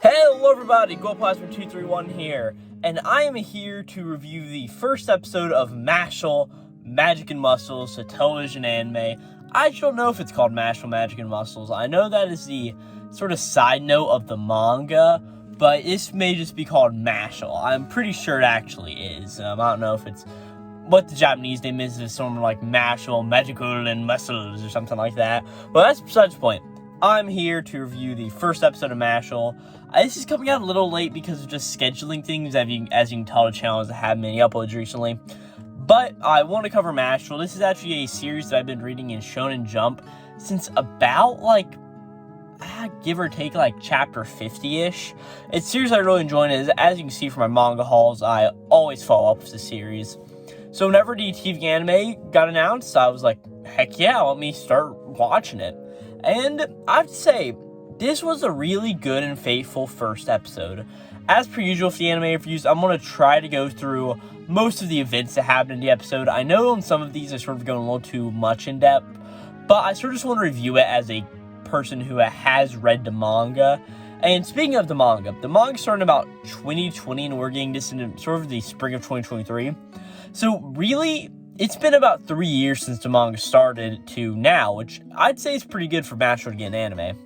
Hello everybody, Glowplasma231 here, and I am here to review the first episode of Mashle, Magic and Muscles, a television anime. I don't know if it's called Mashle, Magic and Muscles. I know that is the sort of side note of the manga, but this may just be called Mashle. I'm pretty sure it actually is. I don't know if it's what the Japanese name is. It's something like Mashle, Magical and Muscles or something like that. But that's besides the point. I'm here to review the first episode of Mashle. This is coming out a little late because of just scheduling things. As you can tell, the channel hasn't had many uploads recently. But I want to cover Mashle. This is actually a series that I've been reading in Shonen Jump since about, give or take, chapter 50-ish. It's a series I really enjoy, and as you can see from my manga hauls, I always follow up with the series. So whenever the TV anime got announced, I was like, heck yeah, let me start watching it. And I have to say, this was a really good and faithful first episode. As per usual for the anime reviews, I'm going to try to go through most of the events that happened in the episode. I know on some of these I sort of going a little too much in depth, but I sort of just want to review it as a person who has read the manga. And speaking of the manga started about 2020, and we're getting this in sort of the spring of 2023. So really, it's been about 3 years since the manga started to now, which I'd say is pretty good for Mashle to get an anime.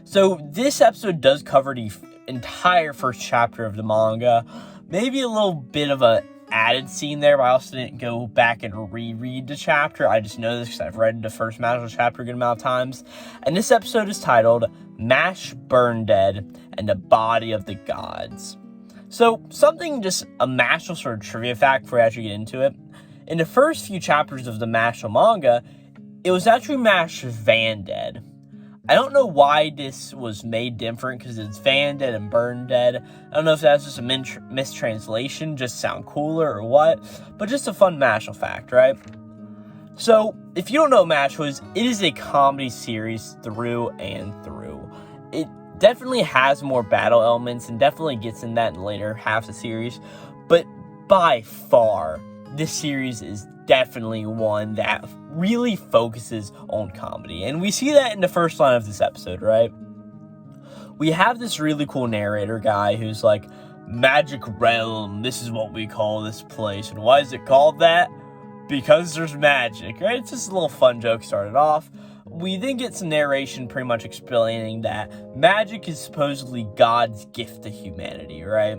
So this episode does cover the entire first chapter of the manga. Maybe a little bit of a added scene there, but I also didn't go back and reread the chapter. I just know this because I've read the first Mashle chapter a good amount of times. And this episode is titled Mash Burn Dead and the Body of the Gods. So something, just a Mashle sort of trivia fact before I actually get into it. In the first few chapters of the Mashle manga, it was actually Mash Van Dead. I don't know why this was made different, because it's Van Dead and Burn Dead. I don't know if that's just a mistranslation, just sound cooler or what, but just a fun Mashle fact, right? So, if you don't know what Mashle is, it is a comedy series through and through. It definitely has more battle elements, and definitely gets in that in the later half of the series, but by far, this series is definitely one that really focuses on comedy. And we see that in the first line of this episode, right? We have this really cool narrator guy who's like, Magic Realm, this is what we call this place. And why is it called that? Because there's magic, right? It's just a little fun joke started off. We then get some narration pretty much explaining that magic is supposedly God's gift to humanity, right?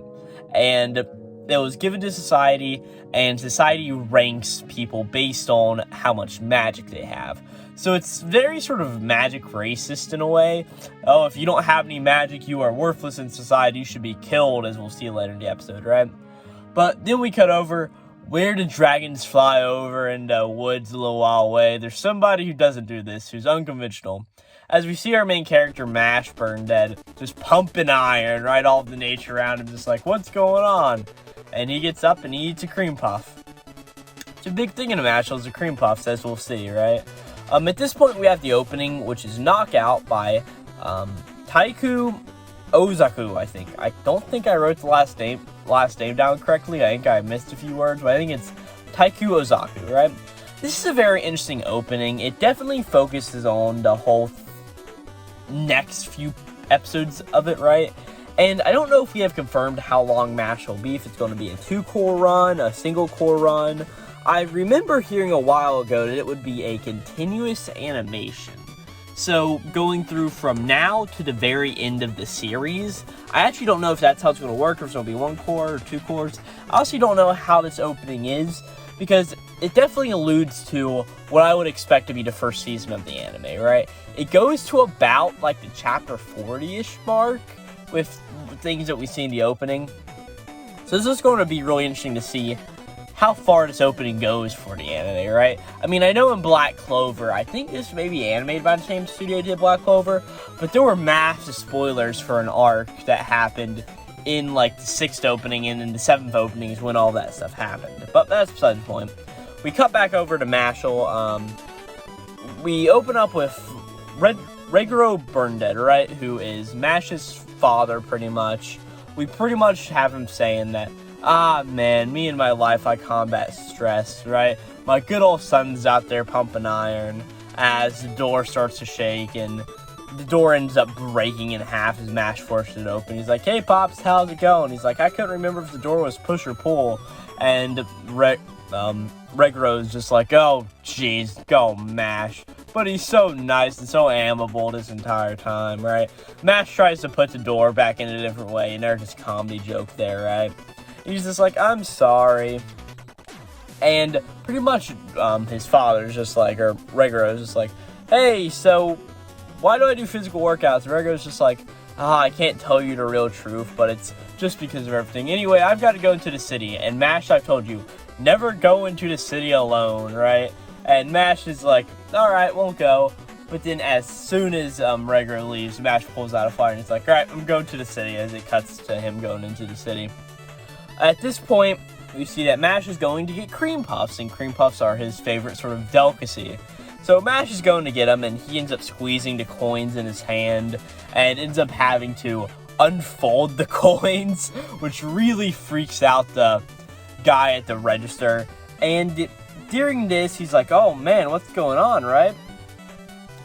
And it was given to society, and society ranks people based on how much magic they have. So it's very sort of magic racist in a way. Oh, if you don't have any magic, you are worthless in society, you should be killed, as we'll see later in the episode, right? But then we cut over, where do dragons fly over in the woods a little while away? There's somebody who doesn't do this, who's unconventional. As we see our main character, Mash Burn Dead, just pumping iron, right? All of the nature around him, just like, what's going on? And he gets up and he eats a cream puff. It's a big thing in Mashle is a cream puff, as we'll see, right? At this point, we have the opening, which is Knockout by Taiku Ozaku, I think. I don't think I wrote the last name down correctly. I think I missed a few words, but I think it's Taiku Ozaku, right? This is a very interesting opening. It definitely focuses on the whole next few episodes of it, right? And I don't know if we have confirmed how long Mashle will be, if it's going to be a 2-core run, a single core run. I remember hearing a while ago that it would be a continuous animation. So going through from now to the very end of the series. I actually don't know if that's how it's going to work, or if it's going to be 1 core or 2 cores. I also don't know how this opening is, because it definitely alludes to what I would expect to be the first season of the anime, right? It goes to about the chapter 40-ish mark with things that we see in the opening. So this is going to be really interesting to see how far this opening goes for the anime, right? I mean, I know in Black Clover, I think this may be animated by the same studio that did Black Clover, but there were massive spoilers for an arc that happened in the 6th opening and in the 7th opening is when all that stuff happened. But that's beside the point. We cut back over to Mashle. We open up with Reguro Burndead, right? Who is Mash's father, pretty much. We pretty much have him saying that, man, me and my life, I combat stress, right? My good old son's out there pumping iron as the door starts to shake, and the door ends up breaking in half as Mash forces it open. He's like, "Hey, Pops, how's it going?" He's like, "I couldn't remember if the door was push or pull." And Regro's just like, "Oh, jeez, go Mash." But he's so nice and so amiable this entire time, right? Mash tries to put the door back in a different way, and there's this comedy joke there, right? He's just like, "I'm sorry." And pretty much his father's just like, or Regro's just like, "Hey, so why do I do physical workouts?" And Regro's just like, "I can't tell you the real truth, but it's just because of everything. Anyway, I've got to go into the city." And Mash, I've told you, never go into the city alone, right? And Mash is like, "Alright, won't go." But then as soon as Regro leaves, Mash pulls out a fire and he's like, "Alright, I'm going to the city," as it cuts to him going into the city. At this point, we see that Mash is going to get cream puffs, and cream puffs are his favorite sort of delicacy. So Mash is going to get them, and he ends up squeezing the coins in his hand, and ends up having to unfold the coins, which really freaks out the guy at the register. And during this, he's like, "Oh man, what's going on," right?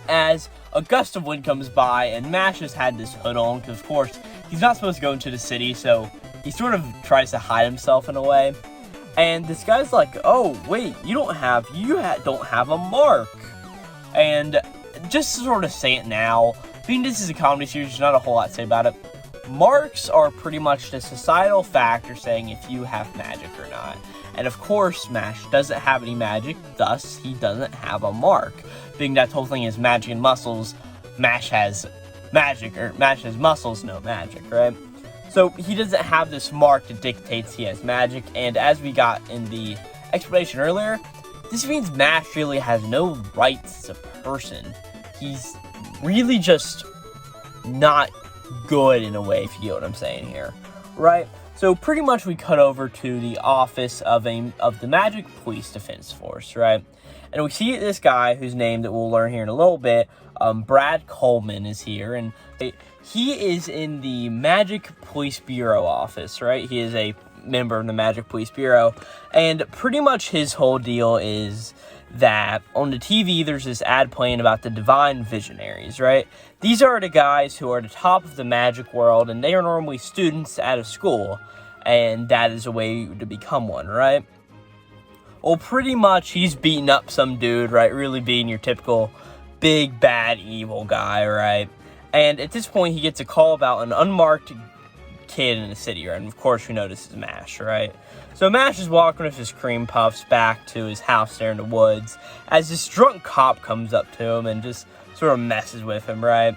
As a gust of wind comes by, and Mash has had this hood on, because of course, he's not supposed to go into the city, so he sort of tries to hide himself in a way. And this guy's like, "Oh, wait, you don't have a mark." And just to sort of say it now, being this is a comedy series, there's not a whole lot to say about it. Marks are pretty much the societal factor saying if you have magic or not. And of course, Mash doesn't have any magic, thus he doesn't have a mark. Being that whole thing is magic and muscles, Mash has magic, or Mash has muscles, no magic, right? So he doesn't have this mark that dictates he has magic, and as we got in the explanation earlier, this means Mash really has no rights as a person. He's really just not good in a way, if you get what I'm saying here, right? So pretty much we cut over to the office of the Magic Police Defense Force, right? And we see this guy whose name that we'll learn here in a little bit, Brad Coleman, is here, and he is in the Magic Police Bureau office, right? He is a member of the Magic Police Bureau, and pretty much his whole deal is that on the TV there's this ad playing about the Divine Visionaries, right? These are the guys who are at the top of the magic world, and they are normally students out of school, and that is a way to become one, right? Well, pretty much he's beating up some dude, right? Really being your typical big, bad, evil guy, right? And at this point, he gets a call about an unmarked kid in the city, right? And of course, we know this is Mash, right? So Mash is walking with his cream puffs back to his house there in the woods, as this drunk cop comes up to him and just sort of messes with him, right?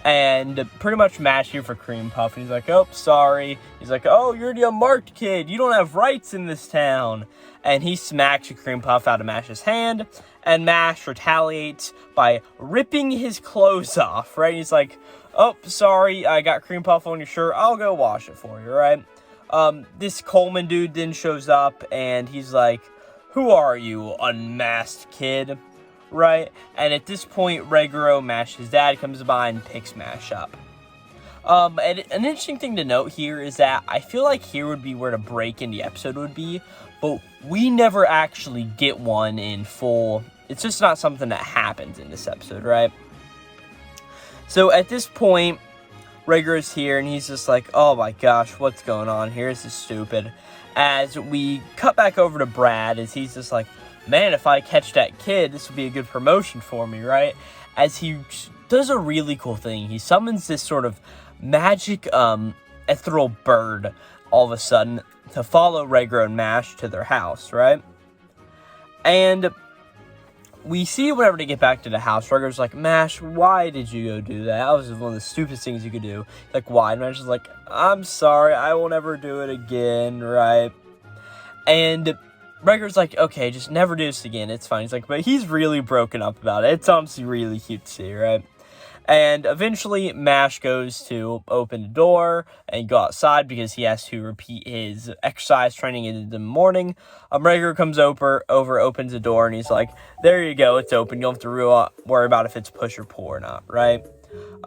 And pretty much Mash here for cream puff, and he's like, "Oh, sorry." He's like, "Oh, you're the unmarked kid. You don't have rights in this town." And he smacks a cream puff out of Mash's hand, and Mash retaliates by ripping his clothes off, right? He's like, "Oh, sorry, I got cream puff on your shirt. I'll go wash it for you," right? This Coleman dude then shows up, and he's like, "Who are you, unmasked kid?" Right? And at this point, Regro, Mash's dad, comes by and picks Mash up. And an interesting thing to note here is that I feel like here would be where the break in the episode would be, but we never actually get one in full. It's just not something that happens in this episode, right? So at this point, Regro's here, and he's just like, "Oh my gosh, what's going on here? This is stupid." As we cut back over to Brad, as he's just like, "Man, if I catch that kid, this would be a good promotion for me," right? As he does a really cool thing. He summons this sort of magic ethereal bird all of a sudden to follow Regro and Mash to their house, right? And we see whenever they get back to the house, Regro's like, "Mash, why did you go do that? That was one of the stupidest things you could do." Like, why? And Mash is like, "I'm sorry, I will never do it again," right? And Regro's like, "Okay, just never do this again, it's fine." He's like, but he's really broken up about it. It's honestly really cute to see, right? And eventually, Mash goes to open the door and go outside because he has to repeat his exercise training in the morning. Regro comes over, opens the door, and he's like, "There you go, it's open. You don't have to worry about if it's push or pull or not," right?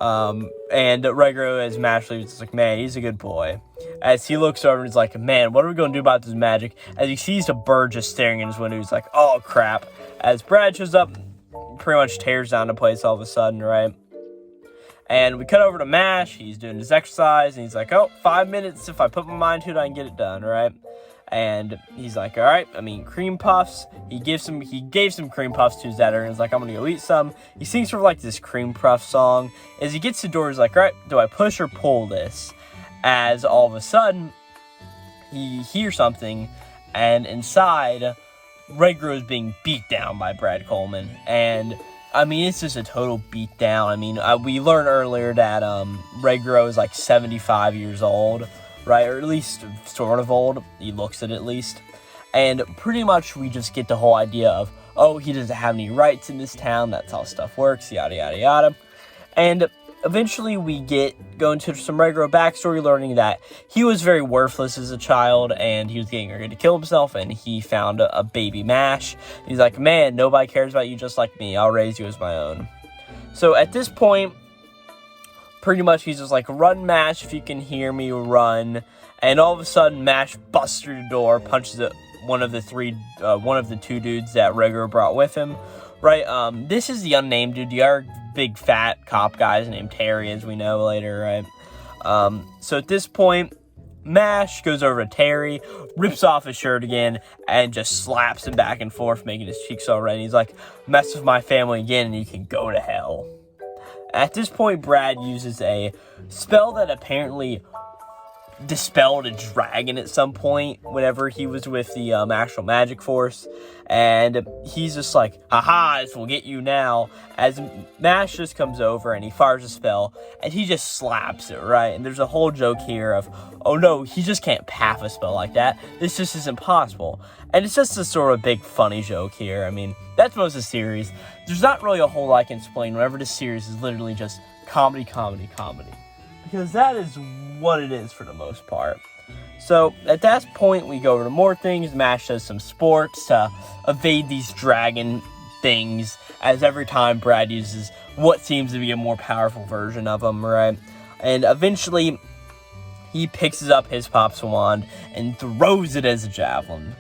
And Regro, as Mash leaves, is like, "Man, he's a good boy." As he looks over and he's like, "Man, what are we going to do about this magic?" As he sees a bird just staring in his window, he's like, "Oh, crap." As Brad shows up, pretty much tears down the place all of a sudden, right? And we cut over to Mash. He's doing his exercise, and he's like, oh, 5 minutes. If I put my mind to it, I can get it done, right? And he's like, all right, cream puffs. He gave some cream puffs to his dad, and he's like, I'm gonna go eat some. He sings sort of like this cream puff song. As he gets to the door, he's like, all right, do I push or pull this? As all of a sudden, he hears something, and inside, Red Grow is being beat down by Brad Coleman. And it's just a total beatdown. We learned earlier that Red Grow is like 75 years old, right? Or at least sort of old. He looks it at least. And pretty much we just get the whole idea of, oh, he doesn't have any rights in this town. That's how stuff works, yada, yada, yada. And eventually we go into some Red Grow backstory, learning that he was very worthless as a child, and he was getting ready to kill himself, and he found a baby Mash. He's like, man, nobody cares about you just like me. I'll raise you as my own. So at this point, pretty much he's just like, run, Mash, if you can hear me, run. And all of a sudden, Mash busts through the door, punches one of the two dudes that Red Grow brought with him. Right, this is the unnamed dude. The other big fat cop guy is named Terry, as we know later, right? So at this point, Mash goes over to Terry, rips off his shirt again, and just slaps him back and forth, making his cheeks all red. He's like, mess with my family again, and you can go to hell. At this point, Brad uses a spell that apparently dispelled a dragon at some point whenever he was with the actual magic force, and he's just like, haha, this will get you now, as Mash just comes over and he fires a spell and he just slaps it, right? And there's a whole joke here of, oh no, he just can't pass a spell like that, this just isn't possible. And it's just a sort of big funny joke here. That's most of the series. There's not really a whole lot I can explain whenever this series is literally just comedy, because that is what it is for the most part. So at that point, we go over to more things. Mash does some sports to evade these dragon things, as every time Brad uses what seems to be a more powerful version of them, right? And eventually, he picks up his Pops wand and throws it as a javelin.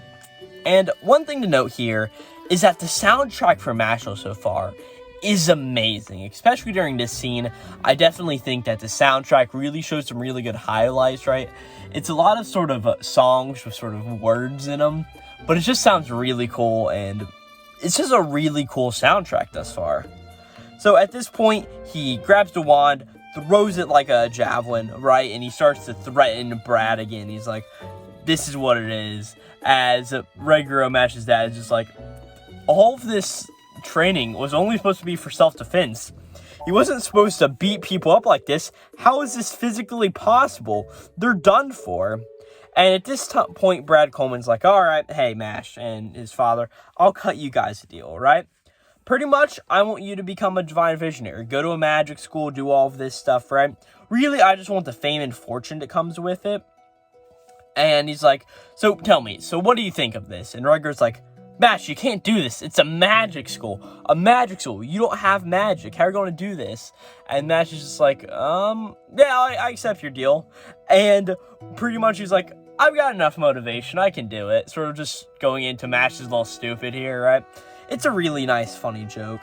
And one thing to note here is that the soundtrack for Mashle so far is amazing, especially during this scene. I definitely think that the soundtrack really shows some really good highlights, right? It's a lot of sort of songs with sort of words in them, but it just sounds really cool, and it's just a really cool soundtrack thus far. So at this point, he grabs the wand, throws it like a javelin, right? And he starts to threaten Brad again. He's like, this is what it is. As Red Grow Mash's dad is just like, all of this training was only supposed to be for self-defense. He wasn't supposed to beat people up like this. How is this physically possible? They're done for. And at this point, Brad Coleman's like, all right, hey, Mash and his father, I'll cut you guys a deal, right? Pretty much, I want you to become a divine visionary. Go to a magic school, do all of this stuff, right? Really, I just want the fame and fortune that comes with it. And he's like, so tell me, so what do you think of this? And Red Grow's like, Mash, you can't do this. It's a magic school. A magic school. You don't have magic. How are you going to do this? And Mash is just like, yeah, I accept your deal. And pretty much he's like, I've got enough motivation. I can do it. Sort of just going into Mash is a little stupid here, right? It's a really nice, funny joke.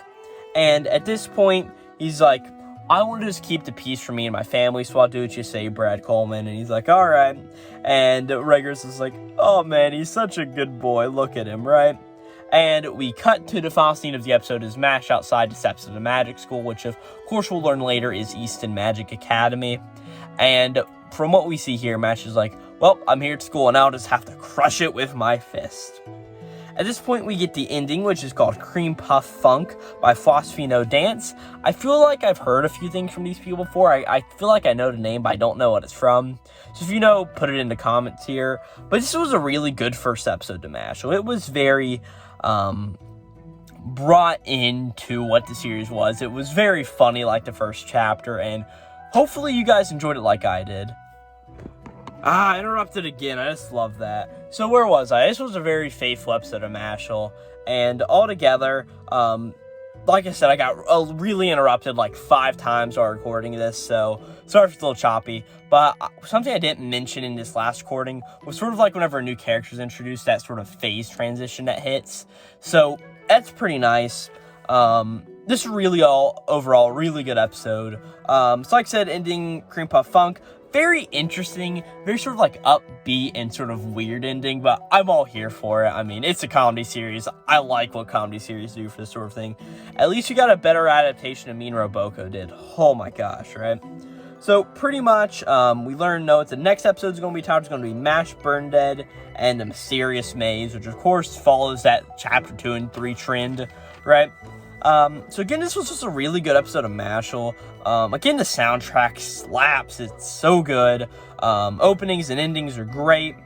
And at this point, he's like, I want to just keep the peace for me and my family, so I'll do what you say, Brad Coleman. And he's like, all right. And Reggers is like, oh man, he's such a good boy. Look at him, right? And we cut to the final scene of the episode as Mash outside the steps of the magic school, which of course we'll learn later is Easton Magic Academy. And from what we see here, Mash is like, well, I'm here at school and I'll just have to crush it with my fist. At this point, we get the ending, which is called Cream Puff Funk by Phosphino Dance. I feel like I've heard a few things from these people before. I feel like I know the name, but I don't know what it's from. So if you know, put it in the comments here. But this was a really good first episode to Mashle. It was very brought into what the series was. It was very funny like the first chapter, and hopefully you guys enjoyed it like I did. I interrupted again. I just love that. So where was I? This was a very faithful episode of Mashle, and altogether, like I said, I got really interrupted like 5 times while recording this, so sorry if it's a little choppy. But something I didn't mention in this last recording was sort of like whenever a new character is introduced, that sort of phase transition that hits. So that's pretty nice. this is really overall really good episode. So like I said, ending Greenpath Funk, very interesting, very sort of like upbeat and sort of weird ending, but I'm all here for it. I mean, it's a comedy series. I like what comedy series do for this sort of thing. At least you got a better adaptation than Mean Roboko did. Oh my gosh, right? So pretty much, we learned the next episode is going to be titled, it's going to be Mash Burn Dead and the Mysterious Maze, which of course follows that chapter 2 and 3 trend, right? So again, this was just a really good episode of Mashle. Again, the soundtrack slaps. It's so good. Openings and endings are great.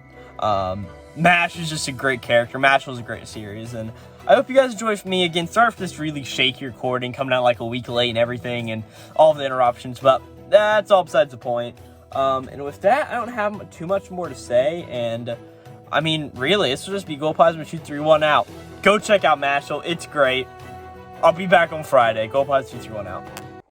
Mash is just a great character. Mashle is a great series, and I hope you guys enjoy with me. Again, sorry for this really shaky recording, coming out like a week late and everything, and all of the interruptions, but that's all besides the point. And with that, I don't have too much more to say, and I mean, really, this will just be Glowplasma231 out. Go check out Mashle. It's great. I'll be back on Friday. Glowplasma231 out.